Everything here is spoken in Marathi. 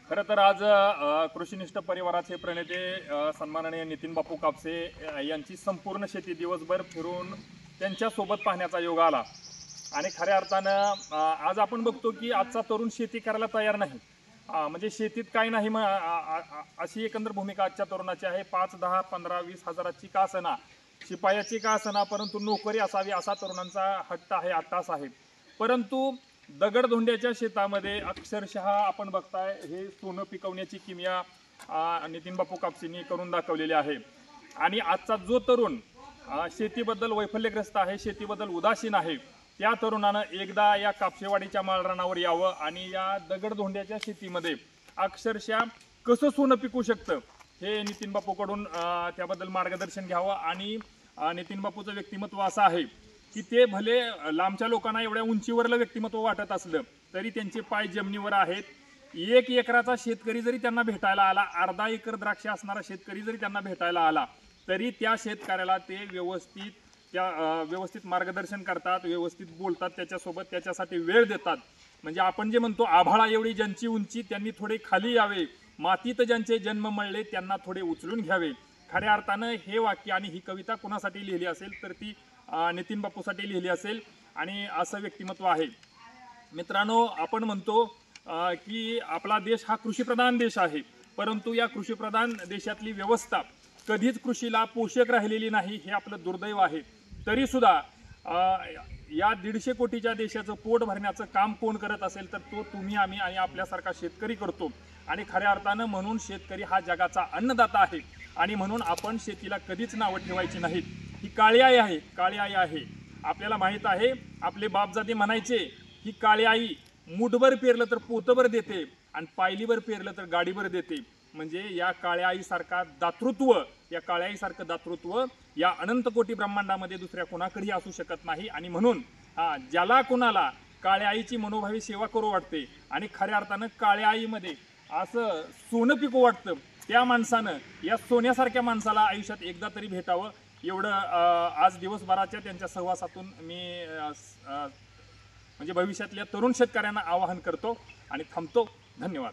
खरं तर आज कृषीनिष्ठ परिवाराचे प्रणेते सन्माननीय नितीन बापू कापसे यांची संपूर्ण शेती दिवसभर फिरून त्यांच्यासोबत पाहण्याचा योग आला. आणि खऱ्या अर्थानं आज आपण बघतो की आजचा तरुण शेती करायला तयार नाही. म्हणजे शेतीत काही नाही अशी एकंदर भूमिका आजच्या तरुणाची आहे. 5, 10, 15, 20 हजाराची का असना, शिपायाची का असना, परंतु नोकरी असावी असा तरुणांचा हट्ट आहे, आत्ताच आहे. परंतु दगडधोंड्याच्या शेतामध्ये अक्षरशः आपण बघताय हे सोनं पिकवण्याची किमया नितीन बापू कापसेंनी करून दाखवलेली आहे. आणि आजचा जो तरुण शेतीबद्दल वैफल्यग्रस्त आहे, शेतीबद्दल उदासीन आहे, त्या तरुणानं एकदा या कापसेवाडीच्या माळरानावर यावं आणि या दगडधोंड्याच्या शेतीमध्ये अक्षरशः कसं सोनं पिकू शकतं हे नितीन बापूकडून त्याबद्दल मार्गदर्शन घ्यावं. आणि नितीन बापूचं व्यक्तिमत्व असं आहे की ते भले लांबच्या लोकांना एवढ्या उंचीवरलं व्यक्तिमत्व वाटत असलं तरी त्यांचे पाय जमिनीवर आहेत. 1 एकराचा शेतकरी जरी त्यांना भेटायला आला, अर्धा एकर द्राक्ष असणारा शेतकरी जरी त्यांना भेटायला आला, तरी त्या शेतकऱ्याला ते व्यवस्थित मार्गदर्शन करतात, व्यवस्थित बोलतात त्याच्यासोबत, त्याच्यासाठी वेळ देतात. म्हणजे आपण जे म्हणतो आभाळा एवढी ज्यांची उंची त्यांनी थोडे खाली यावे, मातीत ज्यांचे जन्म मळले त्यांना थोडे उचलून घ्यावे. खऱ्या अर्थानं हे वाक्य आणि ही कविता कुणासाठी लिहिली असेल तर ती नितीन बापूसाठी लिहिली असेल. आणि असं व्यक्तिमत्व आहे. मित्रांनो, आपण म्हणतो की आपला देश हा कृषीप्रधान देश आहे, परंतु या कृषीप्रधान देशातली व्यवस्था कधीच कृषीला पोषक राहिलेली नाही, हे आपलं दुर्दैव आहे. तरी सुद्धा या 150 कोटीच्या देशाचं पोट भरण्याचं काम कोण करत असेल तर तो तुम्ही, आम्ही आणि आपल्यासारखा शेतकरी करतो. आणि खऱ्या अर्थानं म्हणून शेतकरी हा जगाचा अन्नदाता आहे आणि म्हणून आपण शेतीला कधीच नावं ठेवायची नाहीत. ही काळी आई आहे, काळी आई आहे. आपल्याला माहीत आहे, आपले बापजाते म्हणायचे ही काळी आई मुठभर पेरलं तर पोतभर देते आणि पायलीभर पेरलं तर गाडीभर देते. म्हणजे या काळ्या आईसारखा दातृत्व, या काळ्या आईसारखं दातृत्व या अनंत कोटी ब्रह्मांडामध्ये दुसऱ्या कोणाकडेही असू शकत नाही. आणि म्हणून ज्याला कोणाला काळ्या आईची मनोभावी सेवा करू वाटते आणि खऱ्या अर्थानं काळ्या आईमध्ये असं सोनं पिकू वाटतं, त्या माणसानं या सोन्यासारख्या माणसाला आयुष्यात एकदा तरी भेटावं, एवढं आज दिवसभराच्या त्यांच्या सहवासातून मी म्हणजे भविष्यातल्या तरुण शेतकऱ्यांना आवाहन करतो आणि थांबतो. धन्यवाद.